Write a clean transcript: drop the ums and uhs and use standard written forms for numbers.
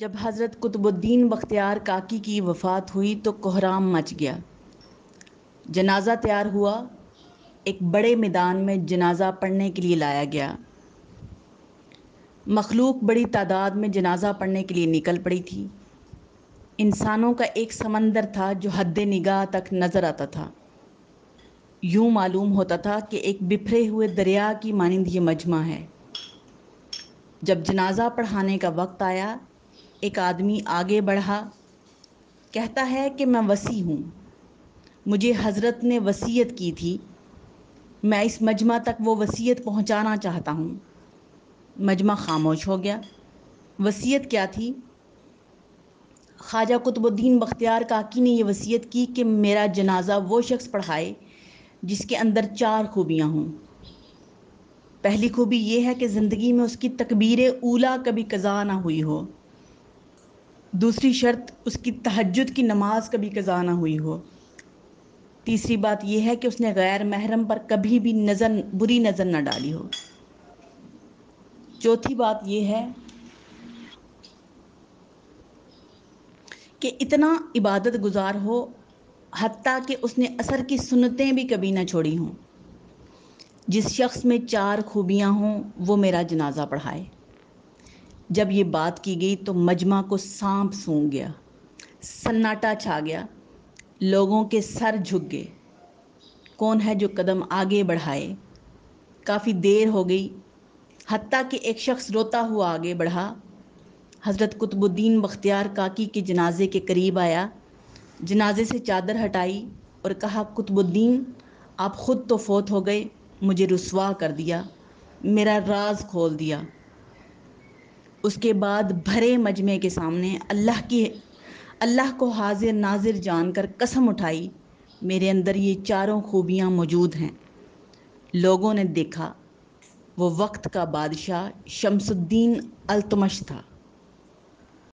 جب حضرت قطب الدین بختیار کاکی کی وفات ہوئی تو کوہرام مچ گیا۔ جنازہ تیار ہوا، ایک بڑے میدان میں جنازہ پڑھنے کے لیے لایا گیا۔ مخلوق بڑی تعداد میں جنازہ پڑھنے کے لیے نکل پڑی تھی۔ انسانوں کا ایک سمندر تھا جو حد نگاہ تک نظر آتا تھا۔ یوں معلوم ہوتا تھا کہ ایک بکھرے ہوئے دریا کی مانند یہ مجمع ہے۔ جب جنازہ پڑھانے کا وقت آیا، ایک آدمی آگے بڑھا، کہتا ہے کہ میں وصی ہوں، مجھے حضرت نے وصیت کی تھی، میں اس مجمع تک وہ وصیت پہنچانا چاہتا ہوں۔ مجمع خاموش ہو گیا۔ وصیت کیا تھی؟ خواجہ قطب الدین بختیار کاکی نے یہ وصیت کی کہ میرا جنازہ وہ شخص پڑھائے جس کے اندر 4 خوبیاں ہوں۔ پہلی خوبی یہ ہے کہ زندگی میں اس کی تکبیر اولیٰ کبھی قضا نہ ہوئی ہو۔ دوسری شرط، اس کی تہجد کی نماز کبھی قضا نہ ہوئی ہو۔ تیسری بات یہ ہے کہ اس نے غیر محرم پر کبھی بھی بری نظر نہ ڈالی ہو۔ چوتھی بات یہ ہے کہ اتنا عبادت گزار ہو حتیٰ کہ اس نے عصر کی سنتیں بھی کبھی نہ چھوڑی ہوں۔ جس شخص میں 4 خوبیاں ہوں وہ میرا جنازہ پڑھائے۔ جب یہ بات کی گئی تو مجمع کو سانپ سونگھ گیا، سناٹا چھا گیا، لوگوں کے سر جھک گئے۔ کون ہے جو قدم آگے بڑھائے؟ کافی دیر ہو گئی، حتیٰ کہ ایک شخص روتا ہوا آگے بڑھا، حضرت قطب الدین بختیار کاکی کے جنازے کے قریب آیا، جنازے سے چادر ہٹائی اور کہا، قطب الدین آپ خود تو فوت ہو گئے، مجھے رسوا کر دیا، میرا راز کھول دیا۔ اس کے بعد بھرے مجمع کے سامنے اللہ کو حاضر ناظر جان کر قسم اٹھائی، میرے اندر یہ 4 خوبیاں موجود ہیں۔ لوگوں نے دیکھا وہ وقت کا بادشاہ شمس الدین التمش تھا۔